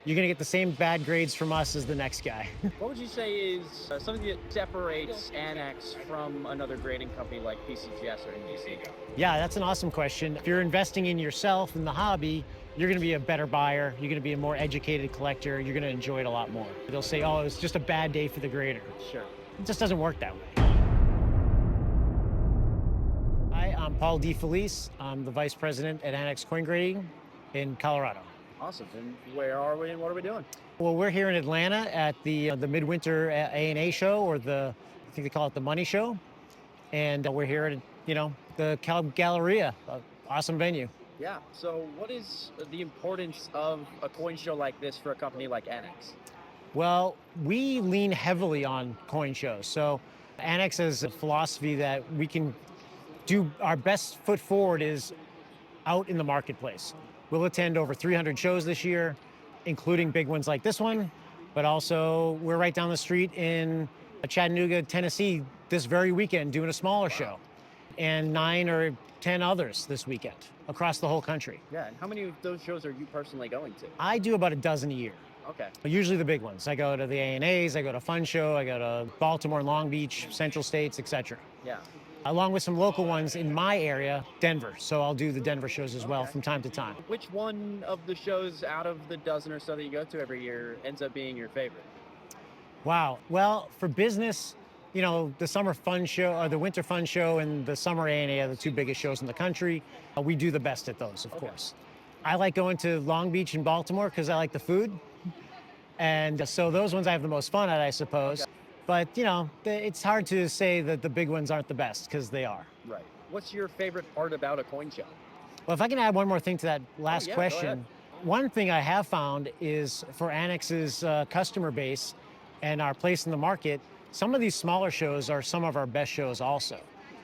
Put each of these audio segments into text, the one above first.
you're going to get the same bad grades from us as the next guy. What would you say is something that separates ANACS from another grading company like PCGS or NGC? Yeah, that's an awesome question. If you're investing in yourself in the hobby, you're going to be a better buyer. You're going to be a more educated collector. You're going to enjoy it a lot more. They'll say, oh, it's just a bad day for the grader. Sure. It just doesn't work that way. Hi, I'm Paul DeFelice. I'm the Vice President at ANACS Coin Grading in Colorado. Awesome. And where are we and what are we doing? Well, we're here in Atlanta at the Midwinter ANA show, or I think they call it the Money Show. And we're here at, the Galleria, awesome venue. Yeah. So what is the importance of a coin show like this for a company like ANACS? Well, we lean heavily on coin shows. So ANACS has a philosophy that we can do our best foot forward is out in the marketplace. We'll attend over 300 shows this year, including big ones like this one, but also we're right down the street in Chattanooga, Tennessee this very weekend doing a smaller show, and 9 or 10 others this weekend across the whole country. Yeah, and how many of those shows are you personally going to? I do about a dozen a year. Okay. Usually the big ones. I go to the ANAs, I go to Fun Show, I go to Baltimore, Long Beach, Central States, etc. Yeah. Along with some local ones in my area, Denver. So I'll do the Denver shows as well from time to time. Which one of the shows out of the dozen or so that you go to every year ends up being your favorite? Wow. Well, for business, the Summer Fun Show, or the Winter Fun Show, and the Summer ANA are the two biggest shows in the country. We do the best at those, of course. I like going to Long Beach and Baltimore because I like the food. And so those ones I have the most fun at, I suppose. Okay. But, it's hard to say that the big ones aren't the best, because they are. Right. What's your favorite part about a coin show? Well, if I can add one more thing to that last Go question. ahead. One thing I have found is for ANACS's customer base and our place in the market, some of these smaller shows are some of our best shows also.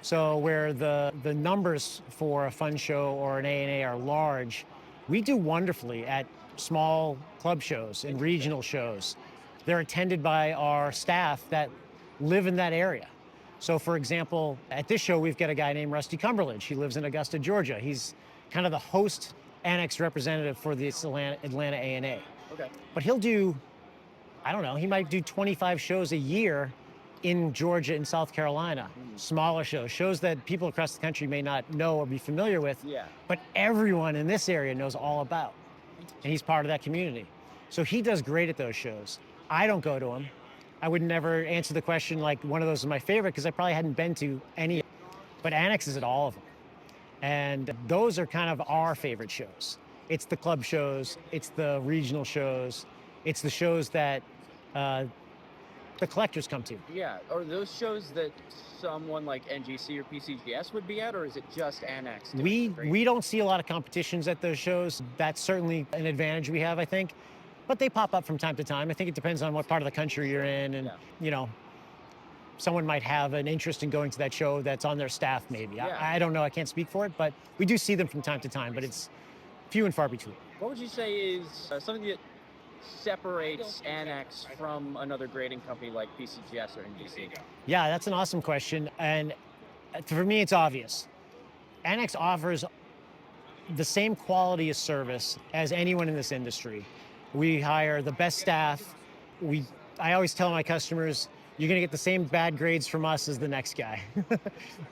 So where the numbers for a fun show or an ANA are large, we do wonderfully at small club shows and regional shows. They're attended by our staff that live in that area. So for example, at this show, we've got a guy named Rusty Cumberledge. He lives in Augusta, Georgia. He's kind of the host ANACS representative for the Atlanta ANA. Okay. But he'll do, I don't know, he might do 25 shows a year in Georgia and South Carolina. Smaller shows that people across the country may not know or be familiar with, but everyone in this area knows all about. And he's part of that community. So he does great at those shows. I don't go to them. I would never answer the question like one of those is my favorite, because I probably hadn't been to any, but ANACS is at all of them. And those are kind of our favorite shows. It's the club shows, it's the regional shows, it's the shows that the collectors come to. Yeah, are those shows that someone like NGC or PCGS would be at, or is it just ANACS? We don't see a lot of competitions at those shows. That's certainly an advantage we have, I think. But they pop up from time to time. I think it depends on what part of the country you're in, and someone might have an interest in going to that show that's on their staff maybe. Yeah. I don't know, I can't speak for it, but we do see them from time to time, but it's few and far between. What would you say is something that separates ANACS from another grading company like PCGS or NGC? Yeah, that's an awesome question. And for me, it's obvious. ANACS offers the same quality of service as anyone in this industry. We hire the best staff. I always tell my customers, you're going to get the same bad grades from us as the next guy.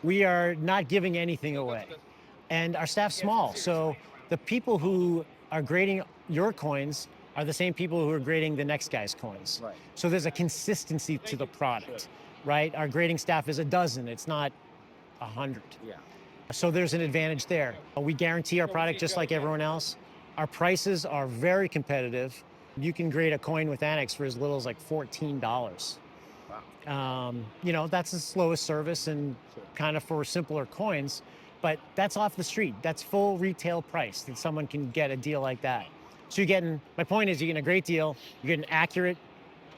We are not giving anything away. And our staff's small. So the people who are grading your coins are the same people who are grading the next guy's coins. Right. So there's a consistency to the product, right? Our grading staff is a dozen, it's not 100. Yeah. So there's an advantage there. We guarantee our product just like everyone else. Our prices are very competitive. You can grade a coin with ANACS for as little as like $14. Wow. That's the slowest service and kind of for simpler coins, but that's off the street. That's full retail price that someone can get a deal like that. So my point is you're getting a great deal, you're getting accurate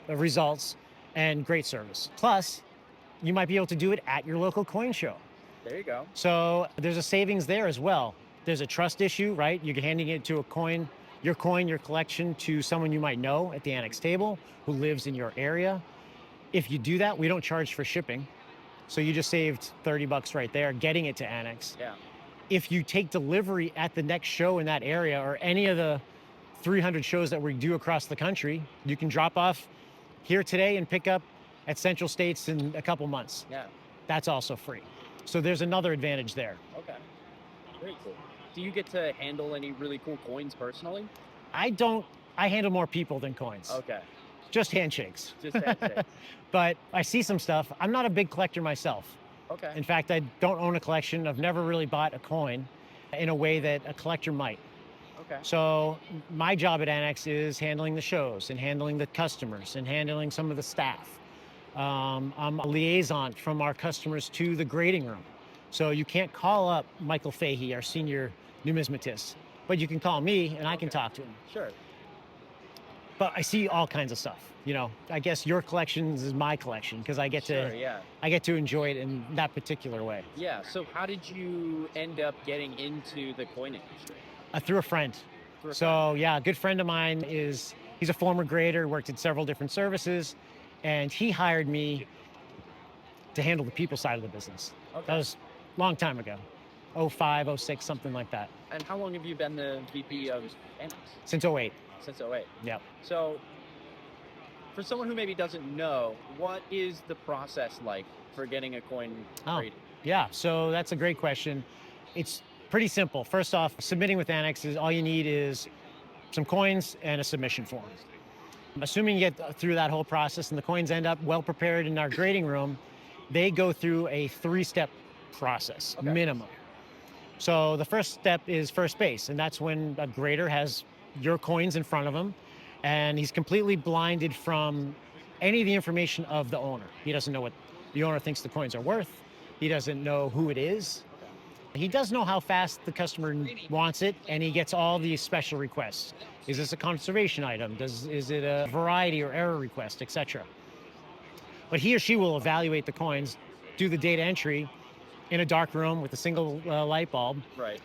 results and great service. Plus, you might be able to do it at your local coin show. There you go. So there's a savings there as well. There's a trust issue, right? You're handing it to your collection to someone you might know at the ANACS table who lives in your area. If you do that, we don't charge for shipping. So you just saved $30 right there getting it to ANACS. Yeah. If you take delivery at the next show in that area or any of the 300 shows that we do across the country. You can drop off here today and pick up at Central States in a couple months. Yeah. That's also free. So there's another advantage there. Okay. Very cool. Do you get to handle any really cool coins personally? I don't, I handle more people than coins. Okay. Just handshakes. Just handshakes. But I see some stuff. I'm not a big collector myself. Okay. In fact, I don't own a collection. I've never really bought a coin in a way that a collector might. Okay. So my job at ANACS is handling the shows and handling the customers and handling some of the staff. I'm a liaison from our customers to the grading room. So you can't call up Michael Fahey, our senior numismatist, but you can call me and I can talk to him. Sure. But I see all kinds of stuff. You know, I guess your collection is my collection because I get Sure, to yeah. I get to enjoy it in that particular way. Yeah. So how did you end up getting into the coin industry? Through a friend. Through a So yeah, a good friend of mine he's a former grader, worked at several different services, and he hired me to handle the people side of the business. Okay. That was a long time ago, 05, 06, something like that, And how long have you been the VP of ANACS? since 08. Since 08. Yep. So for someone who maybe doesn't know, what is the process like for getting a coin Oh. graded? Yeah, so that's a great question. It's pretty simple. First off, submitting with ANACS is all you need is some coins and a submission form. Assuming you get through that whole process and the coins end up well prepared in our grading room, they go through a 3-step process, Okay. minimum. So the first step is first base, and that's when a grader has your coins in front of him, and he's completely blinded from any of the information of the owner. He doesn't know what the owner thinks the coins are worth. He doesn't know who it is. He does know how fast the customer wants it, and he gets all these special requests. Is this a conservation item? Is it a variety or error request, etc.? But he or she will evaluate the coins, do the data entry in a dark room with a single light bulb, Right.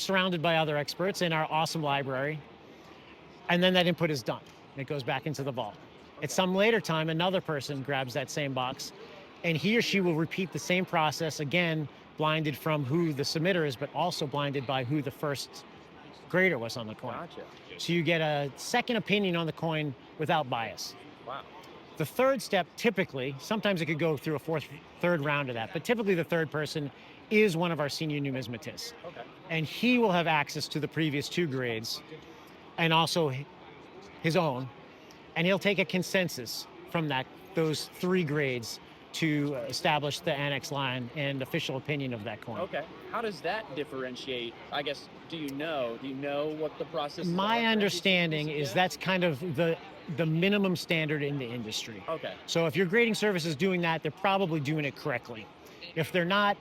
surrounded by other experts in our awesome library. And then that input is done. It goes back into the vault. At some later time, another person grabs that same box, and he or she will repeat the same process again, blinded from who the submitter is, but also blinded by who the first grader was on the coin. Gotcha. So you get a second opinion on the coin without bias. Wow. The third step, typically, sometimes it could go through a third round of that, but typically the third person is one of our senior numismatists. Okay. And he will have access to the previous 2 grades and also his own. And he'll take a consensus from those 3 grades to establish the ANACS line and official opinion of that coin. Okay. How does that differentiate? I guess, do you know what the process is? My like for understanding PCGS? is that's kind of the minimum standard in the industry. Okay. So if your grading service is doing that, they're probably doing it correctly. If they're not,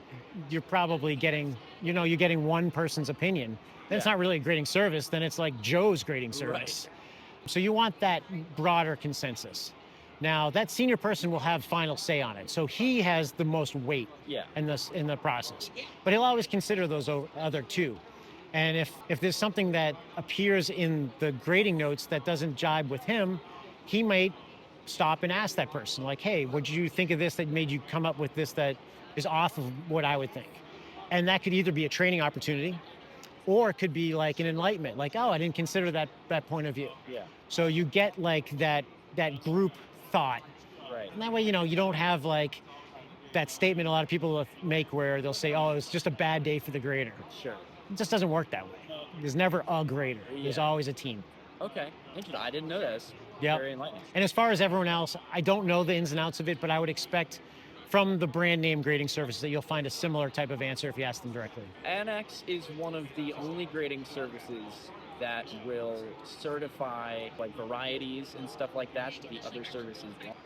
you're probably getting, you're getting one person's opinion. Then it's Yeah. not really a grading service, then it's like Joe's grading service. So you want that broader consensus. Now, that senior person will have final say on it. So he has the most weight Yeah. in the process. But he'll always consider those other 2. And if there's something that appears in the grading notes that doesn't jibe with him, he might stop and ask that person, like, hey, what did you think of this that made you come up with this that is off of what I would think? And that could either be a training opportunity, or it could be like an enlightenment, like, oh, I didn't consider that point of view. Yeah. So you get like that group thought. Right. And that way, you don't have like that statement a lot of people make where they'll say, oh, it's just a bad day for the grader. Sure. It just doesn't work that way. There's never a grader. There's Yeah. always a team. Okay. Interesting. I didn't know that. That's Yep. very enlightening. And as far as everyone else, I don't know the ins and outs of it, but I would expect from the brand name grading services that you'll find a similar type of answer if you ask them directly. ANACS is one of the only grading services that will certify like varieties and stuff like that the other services won't.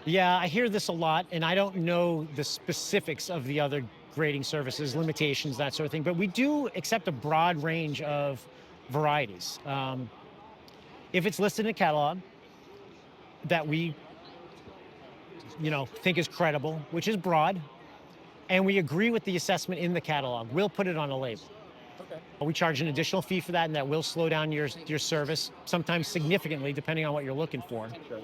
Yeah, I hear this a lot, and I don't know the specifics of the other grading services, limitations, that sort of thing, but we do accept a broad range of varieties. If it's listed in a catalog that we, think is credible, which is broad, and we agree with the assessment in the catalog, we'll put it on a label. Okay. We charge an additional fee for that, and that will slow down your service, sometimes significantly, depending on what you're looking for. Sure.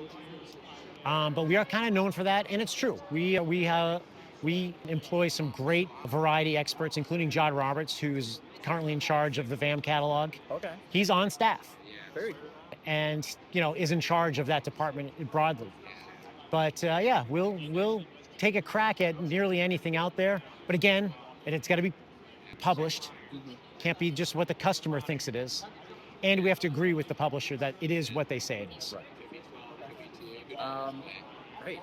But we are kind of known for that, and it's true. We employ some great variety experts, including John Roberts, who's currently in charge of the VAM catalog. Okay. He's on staff. Very cool. and is in charge of that department broadly. But yeah, we'll take a crack at nearly anything out there. But again, it's got to be published. Mm-hmm. Can't be just what the customer thinks it is, and we have to agree with the publisher that it is what they say it is. Right. Great.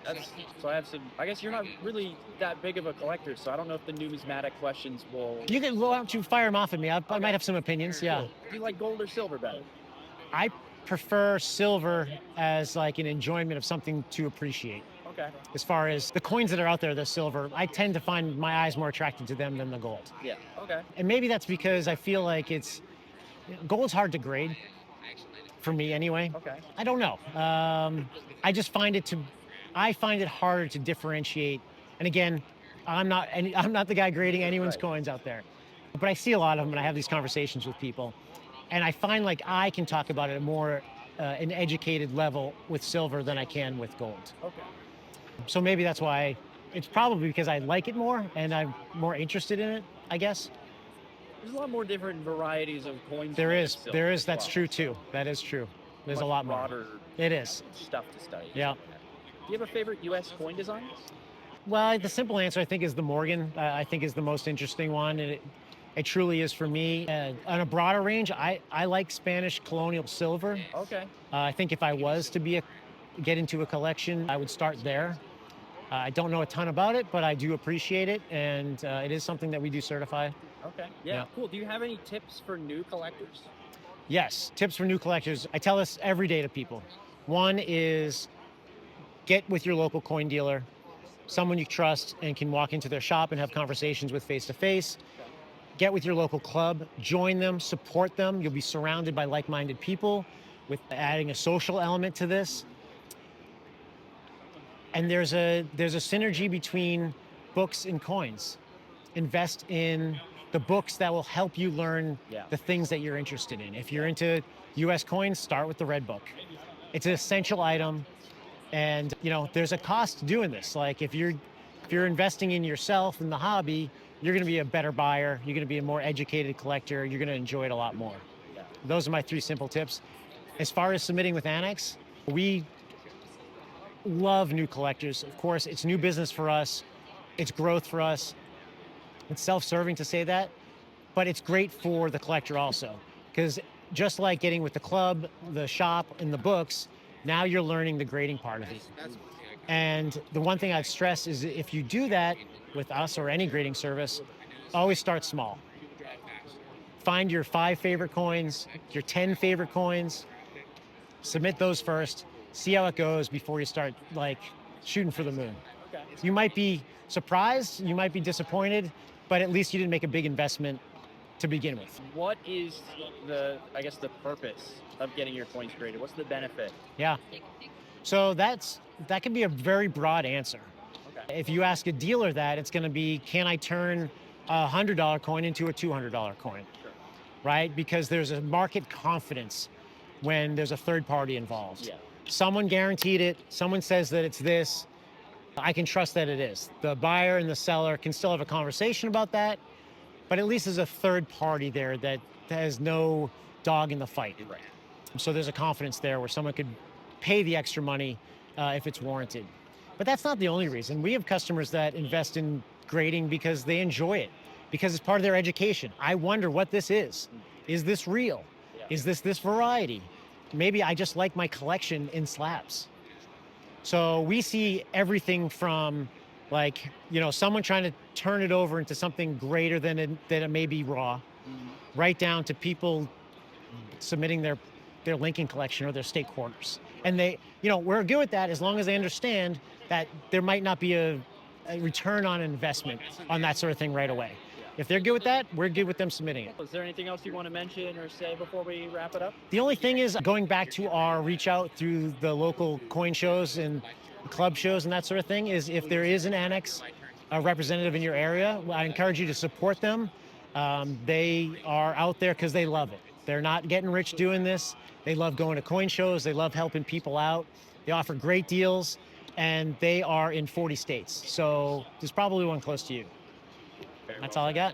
So I have some. I guess you're not really that big of a collector, so I don't know if the numismatic questions will. Why don't you fire them off at me? I might have some opinions. Yeah. Cool. Do you like gold or silver better? I prefer silver as like an enjoyment of something to appreciate. Okay. As far as the coins that are out there, the silver, I tend to find my eyes more attracted to them than the gold. Yeah. Okay. And maybe that's because I feel like gold's hard to grade for me anyway. Okay. I don't know. I just find I find it harder to differentiate. And again, I'm not the guy grading anyone's Right. coins out there, but I see a lot of them and I have these conversations with people. And I find like I can talk about it at more an educated level with silver than I can with gold. Okay. So maybe that's why. It's probably because I like it more and I'm more interested in it, I guess. There's a lot more different varieties of coins. There than is. silver There as is. That's well. true too. That is true. There's a Much lot more. broader It is. stuff to study. Yeah. Do you have a favorite U.S. coin design? Well, the simple answer I think is the Morgan. I think is the most interesting one, and it truly is for me. On a broader range, I like Spanish Colonial silver. Okay. I think if I was to get into a collection, I would start there. I don't know a ton about it, but I do appreciate it, and it is something that we do certify. Okay. Yeah. Yeah. Cool. Do you have any tips for new collectors? Yes, tips for new collectors. I tell this every day to people. One is get with your local coin dealer, someone you trust and can walk into their shop and have conversations with face to face. Get with your local club, join them, support them. You'll be surrounded by like-minded people with adding a social element to this. And there's a synergy between books and coins. Invest in the books that will help you learn the things that you're interested in. If you're into US coins, start with the Red Book. It's an essential item. And there's a cost to doing this. Like if you're investing in yourself in the hobby, you're going to be a better buyer. You're going to be a more educated collector. You're going to enjoy it a lot more. Yeah. Those are my 3 simple tips. As far as submitting with ANACS, we love new collectors. Of course, it's new business for us. It's growth for us. It's self-serving to say that, but it's great for the collector also. Because just like getting with the club, the shop, and the books, now you're learning the grading part of it. And the one thing I'd stress is if you do that with us or any grading service, always start small. Find your 5 favorite coins, your 10 favorite coins, submit those first, see how it goes before you start like shooting for the moon. Okay. You might be surprised, you might be disappointed, but at least you didn't make a big investment to begin with. What is the purpose of getting your coins graded? What's the benefit? Yeah. So that can be a very broad answer. Okay. If you ask a dealer that, it's going to be, can I turn a $100 coin into a $200 coin? Sure. Right? Because there's a market confidence when there's a third party involved. Yeah. Someone guaranteed it. Someone says that it's this. I can trust that it is. The buyer and the seller can still have a conversation about that, but at least there's a third party there that has no dog in the fight. Right. So there's a confidence there where someone could pay the extra money if it's warranted. But that's not the only reason. We have customers that invest in grading because they enjoy it, because it's part of their education. I wonder what this is. Is this real? Yeah. Is this variety? Maybe I just like my collection in slabs. So we see everything from like, someone trying to turn it over into something greater than it may be raw, right down to people submitting their Lincoln collection or their state quarters. And we're good with that as long as they understand that there might not be a return on investment on that sort of thing right away. If they're good with that, we're good with them submitting it. Is there anything else you want to mention or say before we wrap it up? The only thing is going back to our reach out through the local coin shows and club shows and that sort of thing is if there is an ANACS representative in your area, I encourage you to support them. They are out there because they love it. They're not getting rich doing this. They love going to coin shows. They love helping people out. They offer great deals, and they are in 40 states. So there's probably one close to you. That's all I got.